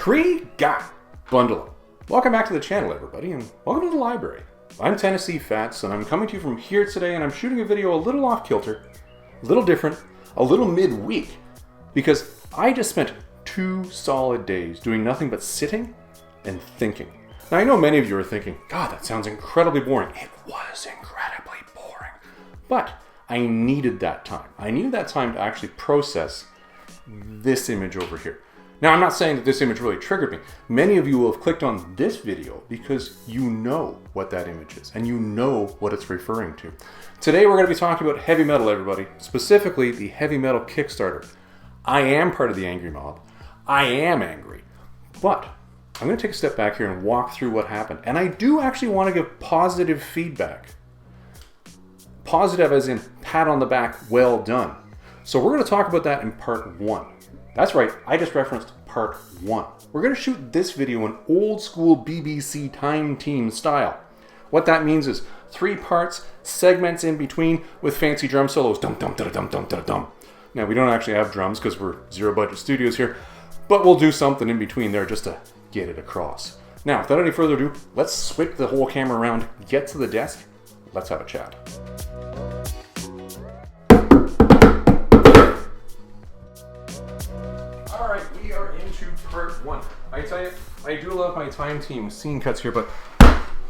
Kree-ga! Bundle up. Welcome back to the channel, everybody, and welcome to the library. I'm Tennessee Fats, and I'm coming to you from here today, and I'm shooting a video a little off kilter, a little different, a little midweek, because I just spent 2 solid days doing nothing but sitting and thinking. Now, I know many of you are thinking, God, that sounds incredibly boring. It was incredibly boring. But I needed that time. I needed that time to actually process this image over here. Now, I'm not saying that this image really triggered me. Many of you will have clicked on this video because you know what that image is and you know what it's referring to. Today, we're going to be talking about heavy metal, everybody, specifically the Heavy Metal Kickstarter. I am part of the angry mob. I am angry, but I'm going to take a step back here and walk through what happened. And I do actually want to give positive feedback. Positive as in pat on the back, well done. So we're going to talk about that in part 1. That's right, I just referenced part 1. We're going to shoot this video in old school BBC time team style. What that means is 3 parts, segments in between with fancy drum solos. Dum dum da dum dum da dum. Now we don't actually have drums because we're zero budget studios here, but we'll do something in between there just to get it across. Now, without any further ado, let's switch the whole camera around, get to the desk, let's have a chat. Alright, we are into part 1. I tell you, I do love my time team scene cuts here, but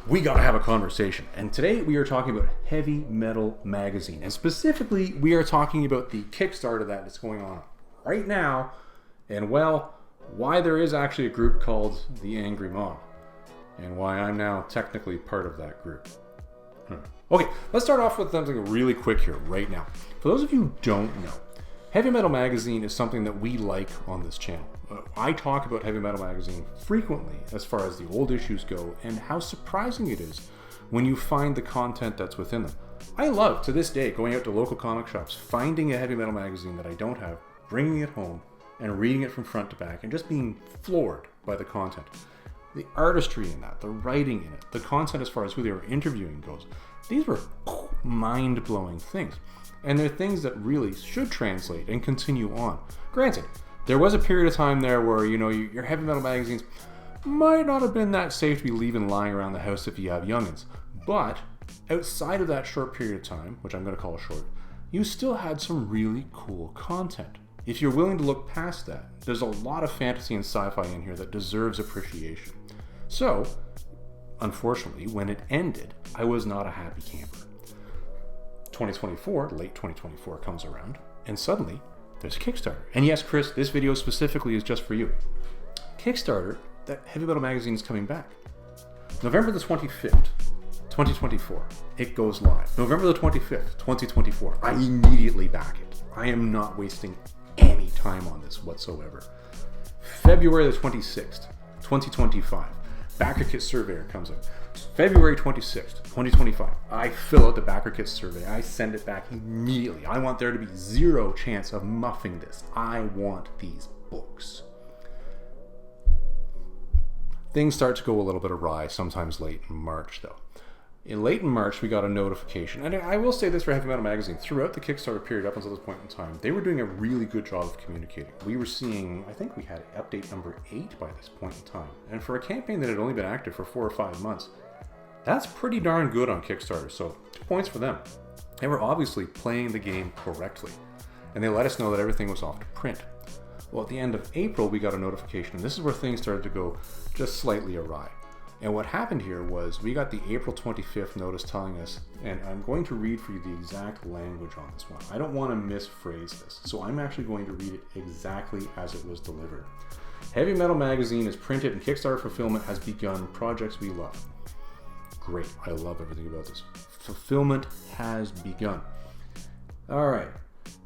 we gotta have a conversation. And today we are talking about Heavy Metal Magazine. And specifically, we are talking about the Kickstarter that is going on right now. And well, why there is actually a group called the Angry Mob. And why I'm now technically part of that group. Okay, let's start off with something really quick here right now. For those of you who don't know, Heavy Metal Magazine is something that we like on this channel. I talk about Heavy Metal Magazine frequently as far as the old issues go and how surprising it is when you find the content that's within them. I love, to this day, going out to local comic shops, finding a Heavy Metal Magazine that I don't have, bringing it home, and reading it from front to back, and just being floored by the content. The artistry in that, the writing in it, the content as far as who they were interviewing goes. These were mind-blowing things. And they're things that really should translate and continue on. Granted, there was a period of time there where, you know, your heavy metal magazines might not have been that safe to be leaving lying around the house if you have youngins. But outside of that short period of time, which I'm going to call short, you still had some really cool content. If you're willing to look past that, there's a lot of fantasy and sci-fi in here that deserves appreciation. So, unfortunately, when it ended, I was not a happy camper. 2024, late 2024 comes around, and suddenly there's a Kickstarter. And yes, Chris, this video specifically is just for you. Kickstarter, that Heavy Metal Magazine is coming back. November the 25th, 2024, it goes live. November the 25th, 2024, I immediately back it. I am not wasting any time on this whatsoever. February the 26th, 2025, Backer Kit Surveyor comes out. February 26th, 2025, I fill out the Backer Kit survey. I send it back immediately. I want there to be 0 chance of muffing this. I want these books. Things start to go a little bit awry, sometimes late in March, though. Late in March, we got a notification, and I will say this for Heavy Metal Magazine, throughout the Kickstarter period up until this point in time, they were doing a really good job of communicating. We were seeing, I think we had update number 8 by this point in time, and for a campaign that had only been active for 4 or 5 months, that's pretty darn good on Kickstarter, so 2 points for them. They were obviously playing the game correctly, and they let us know that everything was off to print. Well, at the end of April, we got a notification, and this is where things started to go just slightly awry. And what happened here was we got the April 25th notice telling us, and I'm going to read for you the exact language on this one. I don't want to misphrase this, so I'm actually going to read it exactly as it was delivered. Heavy Metal Magazine is printed and Kickstarter fulfillment has begun. Projects we love. Great, I love everything about this. Fulfillment has begun. All right.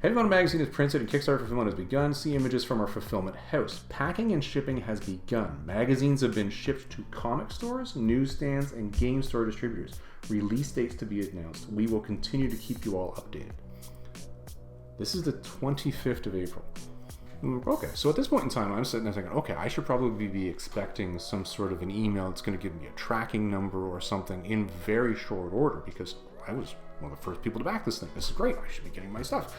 Heavy Metal Magazine is printed and Kickstarter fulfillment has begun. See images from our fulfillment house. Packing and shipping has begun. Magazines have been shipped to comic stores, newsstands, and game store distributors. Release dates to be announced. We will continue to keep you all updated. This is the 25th of April. Okay, so at this point in time, I'm sitting there thinking, okay, I should probably be expecting some sort of an email that's going to give me a tracking number or something in very short order because I was one of the first people to back this thing. This is great. I should be getting my stuff.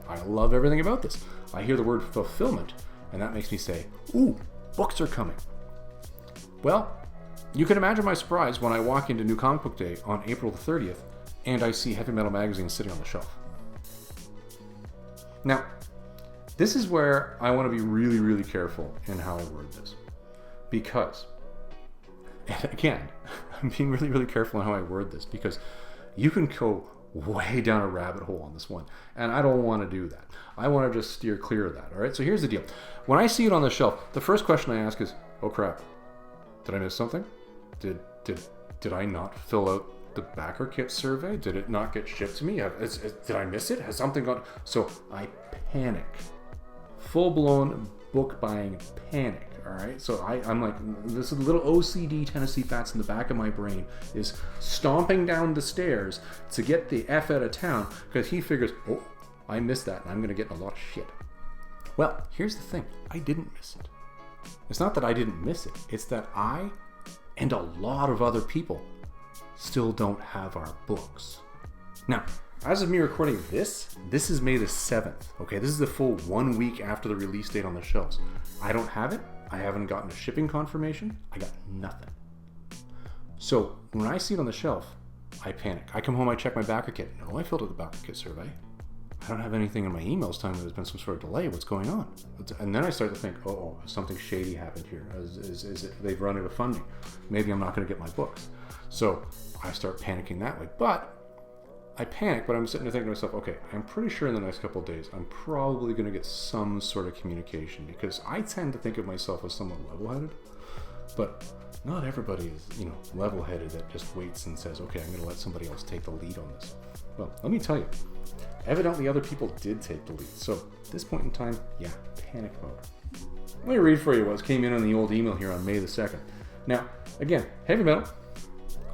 I love everything about this. I hear the word fulfillment, and that makes me say, ooh, books are coming. Well, you can imagine my surprise when I walk into New Comic Book Day on April the 30th and I see Heavy Metal magazine sitting on the shelf. Now, this is where I want to be really, really careful in how I word this. Because, and again, I'm being really, really careful in how I word this because you can go way down a rabbit hole on this one. And I don't want to do that. I want to just steer clear of that. All right, so here's the deal. When I see it on the shelf, the first question I ask is, oh crap, did I miss something? Did I not fill out the backer kit survey? Did it not get shipped to me? Did I miss it? Has something gone? So I panic. Full-blown book buying panic. All right, so I'm like, this little OCD Tennessee Fats in the back of my brain is stomping down the stairs to get the F out of town because he figures, oh, I missed that and I'm going to get in a lot of shit. Well, here's the thing. I didn't miss it. It's not that I didn't miss it. It's that I and a lot of other people still don't have our books. Now, as of me recording this is May the 7th. Okay, this is the full 1 week after the release date on the shelves. I don't have it. I haven't gotten a shipping confirmation. I got nothing. So when I see it on the shelf, I panic. I come home, I check my backer kit. No, I filled out the backer kit survey. I don't have anything in my emails telling me there's been some sort of delay. What's going on? And then I start to think, oh, something shady happened here. Is it they've run out of funding? Maybe I'm not going to get my books. So I start panicking that way. But I panic, but I'm sitting there thinking to myself, okay, I'm pretty sure in the next couple of days, I'm probably going to get some sort of communication because I tend to think of myself as somewhat level-headed, but not everybody is, level-headed that just waits and says, okay, I'm going to let somebody else take the lead on this. Well, let me tell you, evidently other people did take the lead. So at this point in time, yeah, panic mode. Let me read for you what came in on the old email here on May the 2nd. Now, again, Heavy Metal,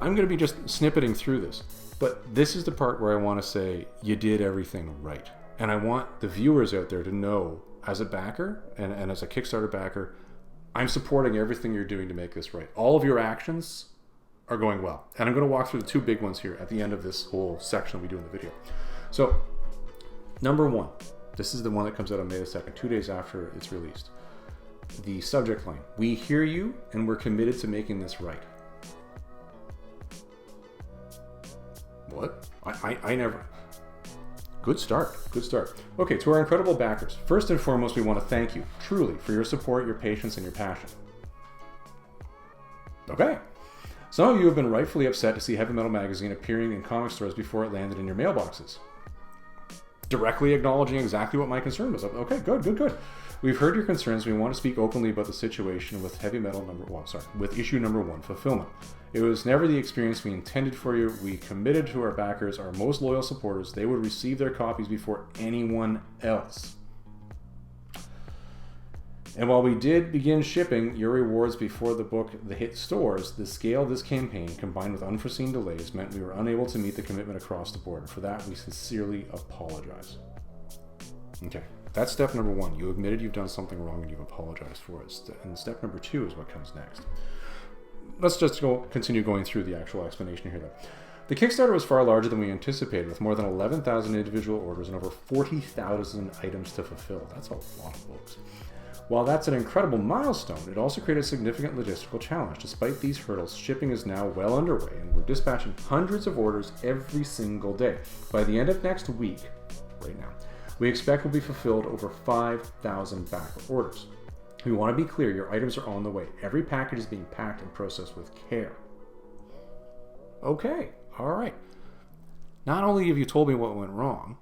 I'm going to be just snippeting through this. But this is the part where I want to say you did everything right. And I want the viewers out there to know, as a backer and as a Kickstarter backer, I'm supporting everything you're doing to make this right. All of your actions are going well. And I'm going to walk through the two big ones here at the end of this whole section we do in the video. So, number one, this is the one that comes out on May the 2nd, 2 days after it's released. The subject line, we hear you and we're committed to making this right. What? I never... Good start. Okay, to our incredible backers. First and foremost, we want to thank you, truly, for your support, your patience, and your passion. Okay. Some of you have been rightfully upset to see Heavy Metal magazine appearing in comic stores before it landed in your mailboxes. Directly acknowledging exactly what my concern was. Okay, good. We've heard your concerns. We want to speak openly about the situation with with issue number 1, fulfillment. It was never the experience we intended for you. We committed to our backers, our most loyal supporters. They would receive their copies before anyone else. And while we did begin shipping your rewards before the book hit stores, the scale of this campaign, combined with unforeseen delays, meant we were unable to meet the commitment across the board. For that, we sincerely apologize. Okay, that's step number 1. You admitted you've done something wrong and you've apologized for it. And step number 2 is what comes next. Let's just continue going through the actual explanation here, though. The Kickstarter was far larger than we anticipated, with more than 11,000 individual orders and over 40,000 items to fulfill. That's a lot of books. While that's an incredible milestone, it also created a significant logistical challenge. Despite these hurdles, shipping is now well underway, and we're dispatching hundreds of orders every single day. By the end of next week, right now, we expect will be fulfilled over 5,000 backer orders. We want to be clear, your items are on the way. Every package is being packed and processed with care. Okay, all right. Not only have you told me what went wrong,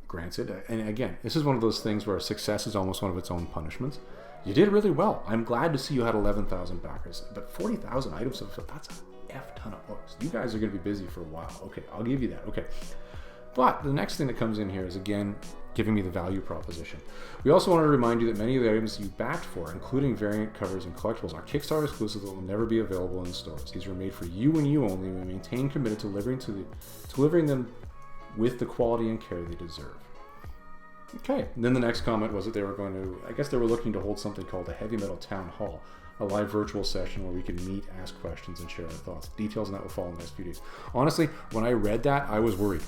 granted, and again, this is one of those things where success is almost one of its own punishments. You did really well. I'm glad to see you had 11,000 backers, but 40,000 items, that's a F ton of books. You guys are going to be busy for a while. Okay, I'll give you that. Okay. But the next thing that comes in here is, again, giving me the value proposition. We also want to remind you that many of the items you backed for, including variant covers and collectibles, are Kickstarter exclusives that will never be available in stores. These are made for you and you only. We maintain committed to delivering them with the quality and care they deserve. Okay, and then the next comment was that they were looking to hold something called a Heavy Metal Town Hall, a live virtual session where we can meet, ask questions, and share our thoughts. Details on that will follow in the next few days. Honestly, when I read that, I was worried.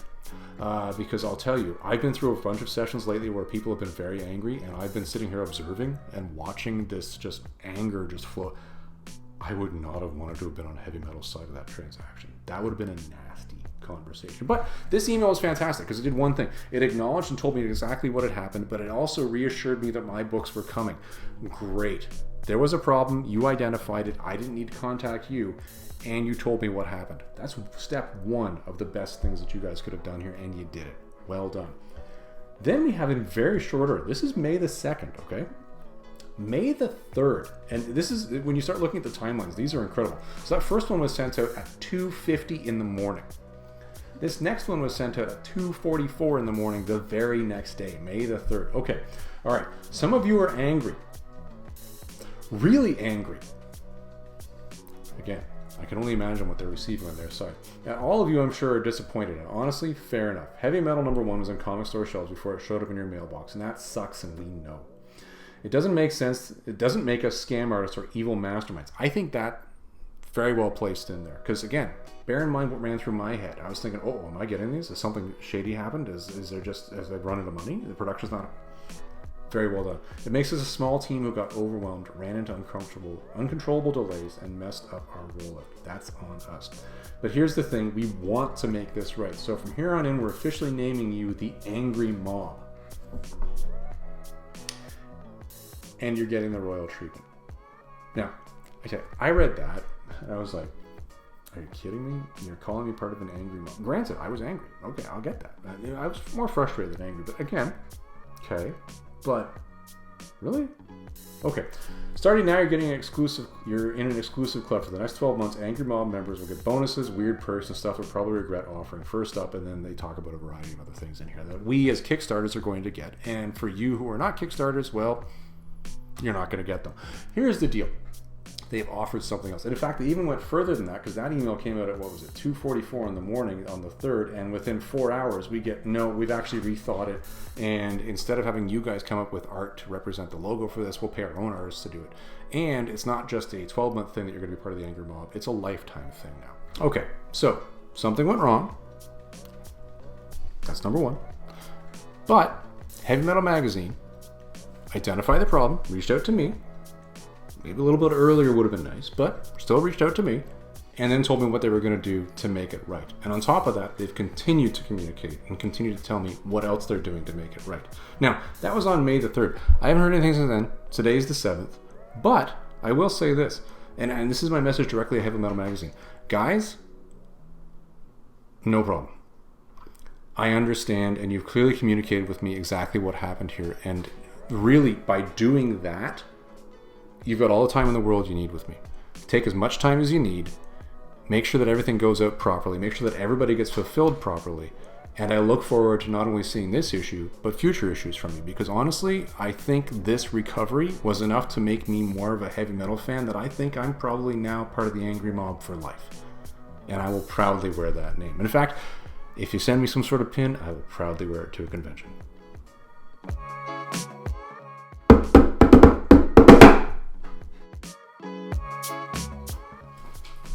Because I'll tell you, I've been through a bunch of sessions lately where people have been very angry, and I've been sitting here observing and watching this just anger just flow. I would not have wanted to have been on the heavy metal side of that transaction. That would have been a nasty conversation. But this email was fantastic because it did one thing. It acknowledged and told me exactly what had happened, but it also reassured me that my books were coming. Great. There was a problem. You identified it. I didn't need to contact you. And you told me what happened. That's step one of the best things that you guys could have done here, and you did it. Well done. Then we have in very short order. This is May the 2nd, okay? May the 3rd. And this is, when you start looking at the timelines, these are incredible. So that first one was sent out at 2:50 in the morning. This next one was sent out at 2:44 in the morning the very next day, May the 3rd. Okay, all right. Some of you are angry. Really angry. Again, I can only imagine what they're receiving on their side. Now, all of you, I'm sure, are disappointed. And honestly, fair enough. Heavy Metal #1 was in comic store shelves before it showed up in your mailbox, and that sucks, and we know. It doesn't make sense. It doesn't make us scam artists or evil masterminds. I think that very well placed in there. Because again, bear in mind what ran through my head. I was thinking, oh, am I getting these? Has something shady happened? Is there just, as I've run out of money? The production's not... Very well done. It makes us a small team who got overwhelmed, ran into uncontrollable delays, and messed up our rollout. That's on us. But here's the thing, we want to make this right. So from here on in, we're officially naming you the Angry Mob. And you're getting the royal treatment. Now, okay, I read that, and I was like, are you kidding me? You're calling me part of an angry mob. Granted, I was angry. Okay, I'll get that. I was more frustrated than angry, but again, okay. But really? Okay. Starting now, you're in an exclusive club for the next 12 months. Angry Mob members will get bonuses, weird perks, and stuff they'll probably regret offering first up, and then they talk about a variety of other things in here that we as Kickstarters are going to get. And for you who are not Kickstarters, well, you're not going to get them. Here's the deal. They've offered something else. And in fact, they even went further than that, because that email came out at, 2:44 in the morning on the 3rd, and within 4 hours we get, no, we've actually rethought it, and instead of having you guys come up with art to represent the logo for this, we'll pay our own artists to do it. And it's not just a 12-month thing that you're going to be part of the Angry Mob, it's a lifetime thing now. Okay, so something went wrong. That's number one. But Heavy Metal Magazine identified the problem, reached out to me. Maybe a little bit earlier would have been nice, but still reached out to me and then told me what they were going to do to make it right. And on top of that, they've continued to communicate and continue to tell me what else they're doing to make it right. Now, that was on May the 3rd. I haven't heard anything since then. Today's the 7th. But I will say this, and this is my message directly to Heavy Metal Magazine. Guys, no problem. I understand, and you've clearly communicated with me exactly what happened here. And really, by doing that, you've got all the time in the world you need with me. Take as much time as you need. Make sure that everything goes out properly. Make sure that everybody gets fulfilled properly. And I look forward to not only seeing this issue, but future issues from you. Because honestly, I think this recovery was enough to make me more of a heavy metal fan that I think I'm probably now part of the Angry Mob for life. And I will proudly wear that name. And in fact, if you send me some sort of pin, I will proudly wear it to a convention.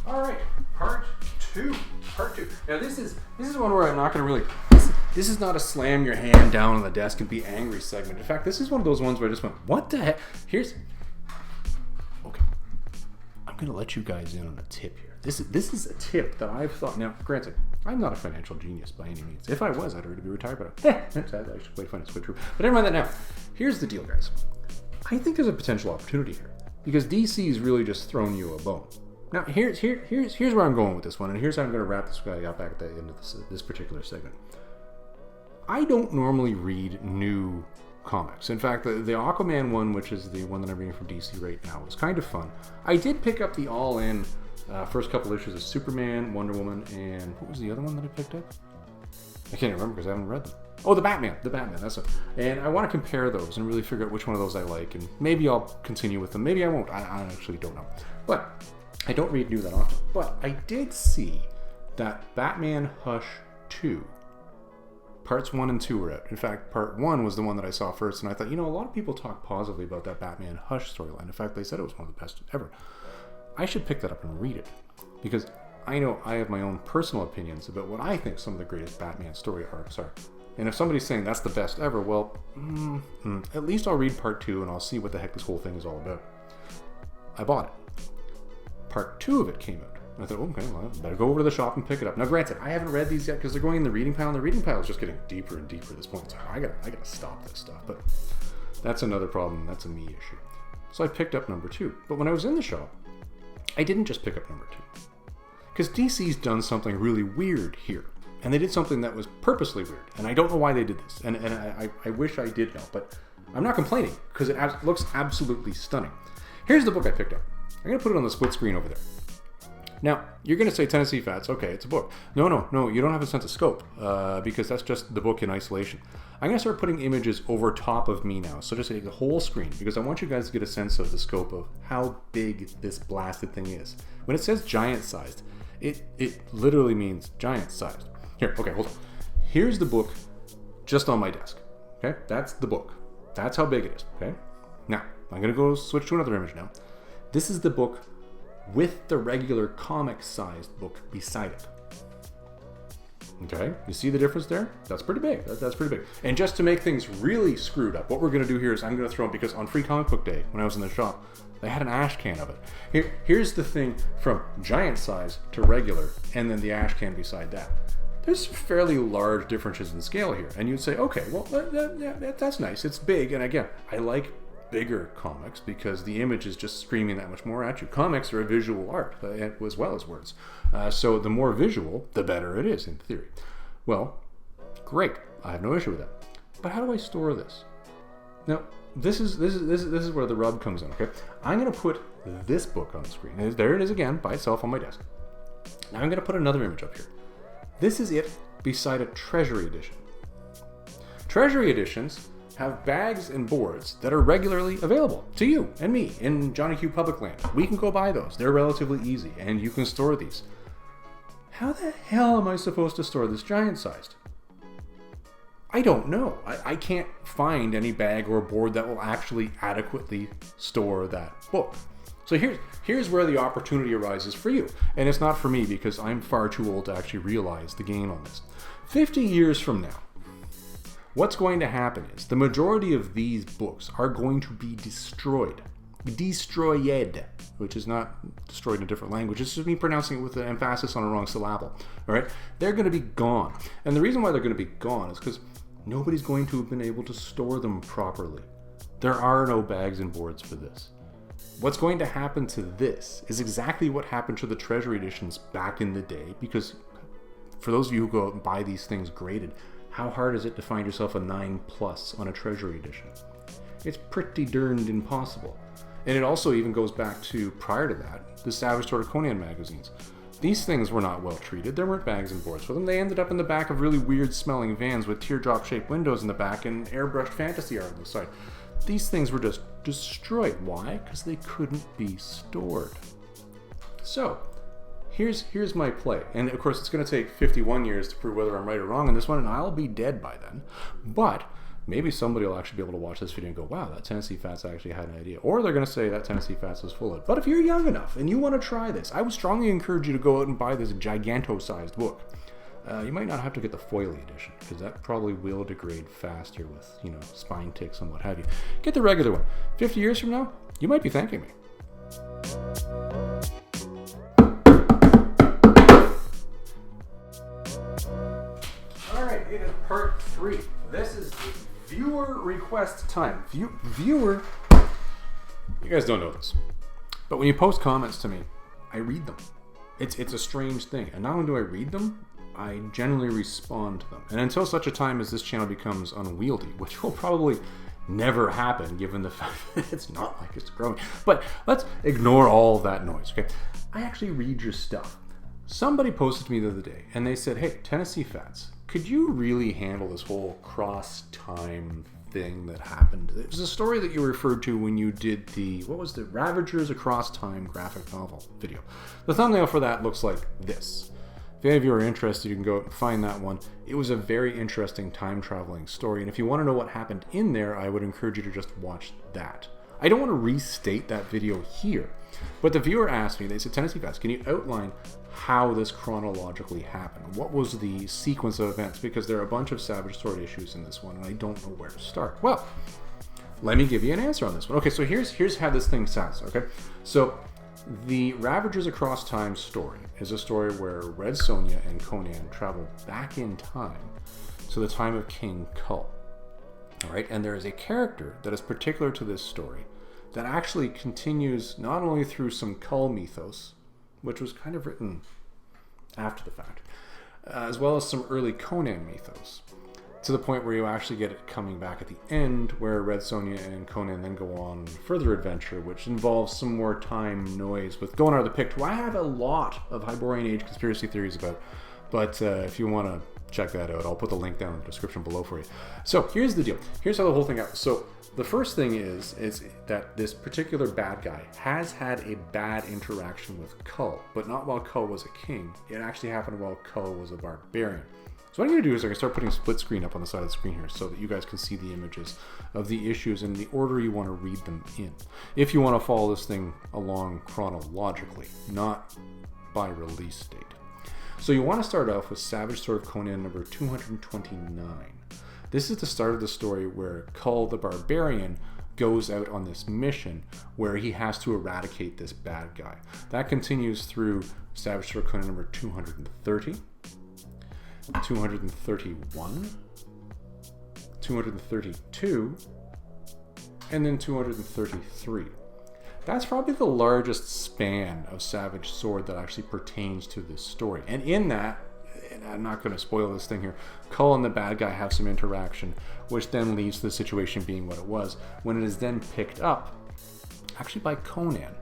All right, part two. Now this is one where I'm not going to really. This is not a slam your hand down on the desk and be angry segment. In fact, this is one of those ones where I just went, what the heck? Okay, I'm going to let you guys in on a tip here. This is a tip that I've thought. Now, granted, I'm not a financial genius by any means. If I was, I'd already be retired. But that's actually quite funny. It's quite true. But never mind that now. Here's the deal, guys. I think there's a potential opportunity here because DC is really just throwing you a bone. Now, here's where I'm going with this one, and here's how I'm going to wrap this guy up back at the end of this particular segment. I don't normally read new comics. In fact, the Aquaman one, which is the one that I'm reading from DC right now, was kind of fun. I did pick up the all-in first couple issues of Superman, Wonder Woman, and what was the other one that I picked up? I can't remember because I haven't read them. Oh, the Batman, that's it. And I want to compare those and really figure out which one of those I like, and maybe I'll continue with them. Maybe I won't. I actually don't know. But I don't read new that often, but I did see that Batman Hush 2, parts 1 and 2 were out. In fact, part 1 was the one that I saw first, and I thought, a lot of people talk positively about that Batman Hush storyline. In fact, they said it was one of the best ever. I should pick that up and read it, because I know I have my own personal opinions about what I think some of the greatest Batman story arcs are. And if somebody's saying that's the best ever, well, at least I'll read part 2 and I'll see what the heck this whole thing is all about. I bought it. Part 2 of it came out. I thought, okay, well, I better go over to the shop and pick it up. Now, granted, I haven't read these yet because they're going in the reading pile, and the reading pile is just getting deeper and deeper at this point. So I gotta stop this stuff. But that's another problem. That's a me issue. So I picked up number 2. But when I was in the shop, I didn't just pick up number 2. Because DC's done something really weird here. And they did something that was purposely weird. And I don't know why they did this. And I wish I did know. But I'm not complaining because it looks absolutely stunning. Here's the book I picked up. I'm going to put it on the split screen over there. Now, you're going to say Tennessee Fats, okay, it's a book. No, you don't have a sense of scope because that's just the book in isolation. I'm going to start putting images over top of me now, so just take the whole screen because I want you guys to get a sense of the scope of how big this blasted thing is. When it says giant-sized, it literally means giant-sized. Here, okay, hold on. Here's the book just on my desk, okay? That's the book. That's how big it is, okay? Now, I'm going to go switch to another image now. This is the book with the regular comic-sized book beside it. Okay, you see the difference there? That's pretty big. That's pretty big. And just to make things really screwed up, what we're going to do here is I'm going to throw it because on Free Comic Book Day, when I was in the shop, they had an ash can of it. Here's the thing from giant size to regular, and then the ash can beside that. There's fairly large differences in scale here. And you'd say, okay, well, that's nice. It's big. And again, I like bigger comics because the image is just screaming that much more at you. Comics are a visual art as well as words. So the more visual, the better it is in theory. Well, great. I have no issue with that. But how do I store this? Now, this is where the rub comes in, okay? I'm going to put this book on the screen. And there it is again by itself on my desk. Now I'm going to put another image up here. This is it beside a Treasury edition. Treasury editions have bags and boards that are regularly available to you and me in Johnny Q Public Land. We can go buy those. They're relatively easy, and you can store these. How the hell am I supposed to store this giant-sized? I don't know. I can't find any bag or board that will actually adequately store that book. So here's where the opportunity arises for you. And it's not for me because I'm far too old to actually realize the gain on this. 50 years from now, what's going to happen is the majority of these books are going to be destroyed. Destroyed, which is not destroyed in a different language. It's just me pronouncing it with an emphasis on a wrong syllable. All right? They're going to be gone. And the reason why they're going to be gone is because nobody's going to have been able to store them properly. There are no bags and boards for this. What's going to happen to this is exactly what happened to the Treasury editions back in the day, because for those of you who go out and buy these things graded, how hard is it to find yourself a 9+ on a Treasury edition? It's pretty darned impossible. And it also even goes back to, prior to that, the Savage Sword Conan magazines. These things were not well treated. There weren't bags and boards for them. They ended up in the back of really weird smelling vans with teardrop-shaped windows in the back and airbrushed fantasy art on the side. These things were just destroyed. Why? Because they couldn't be stored. So, here's my play. And of course, it's going to take 51 years to prove whether I'm right or wrong on this one, and I'll be dead by then. But maybe somebody will actually be able to watch this video and go, wow, that Tennessee Fats actually had an idea. Or they're going to say that Tennessee Fats was full of it. But if you're young enough and you want to try this, I would strongly encourage you to go out and buy this giganto-sized book. You might not have to get the foily edition, because that probably will degrade faster with, spine ticks and what have you. Get the regular one. 50 years from now, you might be thanking me. Alright, it is part 3. This is viewer request time. Viewer, you guys don't know this, but when you post comments to me, I read them. It's a strange thing, and not only do I read them, I generally respond to them. And until such a time as this channel becomes unwieldy, which will probably never happen given the fact that it's not like it's growing. But let's ignore all that noise, okay? I actually read your stuff. Somebody posted to me the other day and they said, hey, Tennessee Fats, could you really handle this whole cross-time thing that happened? It was a story that you referred to when you did the Ravagers Across Time graphic novel video. The thumbnail for that looks like this. If any of you are interested, you can go and find that one. It was a very interesting time-traveling story, and if you want to know what happened in there, I would encourage you to just watch that. I don't want to restate that video here, but the viewer asked me, they said, Tennessee Fats, can you outline how this chronologically happened. What was the sequence of events? Because there are a bunch of Savage Sword issues in this one, and I don't know where to start. Well, let me give you an answer on this one. Okay, so here's how this thing sounds, okay? So the Ravagers Across Time story is a story where Red Sonja and Conan travel back in time to the time of King Kull. All right, and there is a character that is particular to this story that actually continues not only through some Kull mythos, which was kind of written after the fact, as well as some early Conan mythos, to the point where you actually get it coming back at the end, where Red Sonja and Conan then go on further adventure, which involves some more time noise with Gunnar the Pict, who I have a lot of Hyborian Age conspiracy theories about, but if you want to check that out, I'll put the link down in the description below for you. So here's the deal. Here's how the whole thing happens. So the first thing is that this particular bad guy has had a bad interaction with Kull, but not while Kull was a king. It actually happened while Kull was a barbarian. So what I'm going to do is I'm going to start putting split screen up on the side of the screen here so that you guys can see the images of the issues in the order you want to read them in. If you want to follow this thing along chronologically, not by release date. So you want to start off with Savage Sword of Conan number 229. This is the start of the story where Kull the Barbarian goes out on this mission where he has to eradicate this bad guy. That continues through Savage Sword of Conan number 230, 231, 232, and then 233. That's probably the largest span of Savage Sword that actually pertains to this story. And in that, and I'm not going to spoil this thing here, Kull and the bad guy have some interaction, which then leads to the situation being what it was, when it is then picked up, actually by Conan,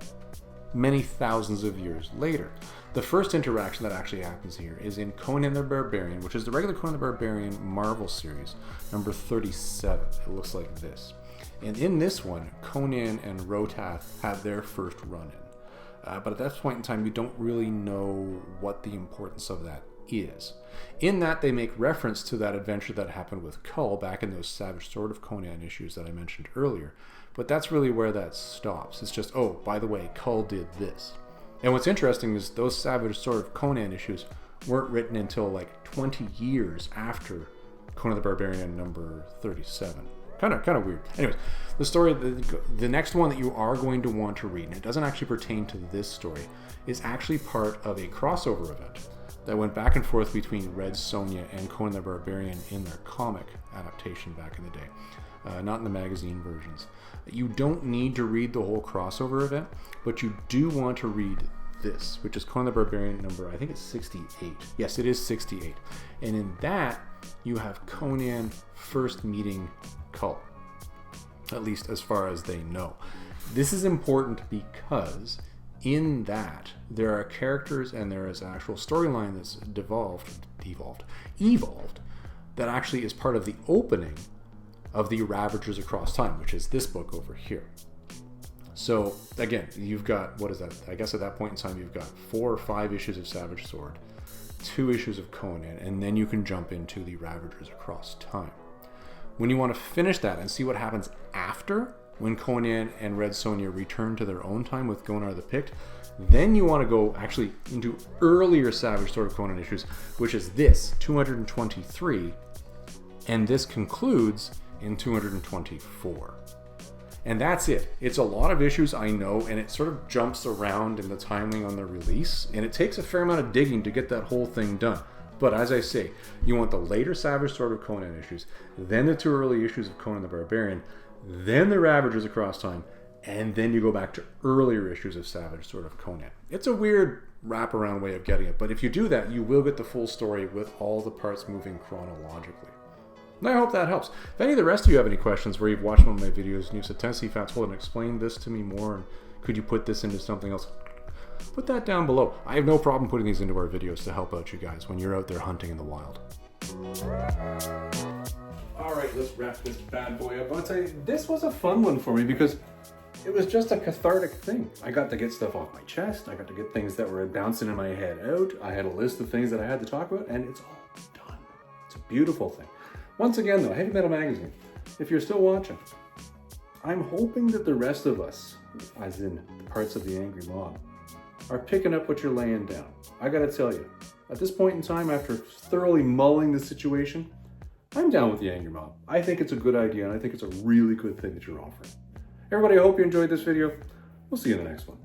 many thousands of years later. The first interaction that actually happens here is in Conan the Barbarian, which is the regular Conan the Barbarian Marvel series, number 37. It looks like this. And in this one, Conan and Rotath have their first run-in. But at that point in time, you don't really know what the importance of that is. In that, they make reference to that adventure that happened with Kull back in those Savage Sword of Conan issues that I mentioned earlier. But that's really where that stops. It's just, oh, by the way, Kull did this. And what's interesting is those Savage Sword of Conan issues weren't written until like 20 years after Conan the Barbarian number 37. Kind of weird. Anyways, the story, the next one that you are going to want to read, and it doesn't actually pertain to this story, is actually part of a crossover event that went back and forth between Red Sonja and Conan the Barbarian in their comic adaptation back in the day, not in the magazine versions. You don't need to read the whole crossover event, but you do want to read this, which is Conan the Barbarian number, I think it's 68. Yes, it is 68. And in that, you have Conan first meeting Kull, at least as far as they know. This is important because in that there are characters and there is an actual storyline that's evolved that actually is part of the opening of the Ravagers Across Time, which is this book over here. So again, you've got, what is that? I guess at that point in time, you've got 4 or 5 issues of Savage Sword, 2 issues of Conan, and then you can jump into the Ravagers Across Time. When you want to finish that and see what happens after, when Conan and Red Sonja return to their own time with Gunnar the Pict, then you want to go actually into earlier Savage Sword of Conan issues, which is this, 223, and this concludes in 224. And that's it. It's a lot of issues, I know, and it sort of jumps around in the timing on the release, and it takes a fair amount of digging to get that whole thing done. But as I say, you want the later Savage Sword of Conan issues, then the 2 early issues of Conan the Barbarian, then the Ravagers Across Time, and then you go back to earlier issues of Savage Sword of Conan. It's a weird wraparound way of getting it, but if you do that, you will get the full story with all the parts moving chronologically. And I hope that helps. If any of the rest of you have any questions where you've watched one of my videos and you've said, Tennessee Fats, hold on, explain this to me more, and could you put this into something else? Put that down below. I have no problem putting these into our videos to help out you guys when you're out there hunting in the wild. Alright, let's wrap this bad boy up. I'll tell you, this was a fun one for me because it was just a cathartic thing. I got to get stuff off my chest. I got to get things that were bouncing in my head out. I had a list of things that I had to talk about, and it's all done. It's a beautiful thing. Once again, though, Heavy Metal Magazine, if you're still watching, I'm hoping that the rest of us, as in the parts of the angry mob, are picking up what you're laying down. I gotta tell you, at this point in time, after thoroughly mulling the situation, I'm down with the Anger Mob. I think it's a good idea, and I think it's a really good thing that you're offering. Everybody, I hope you enjoyed this video. We'll see you in the next one.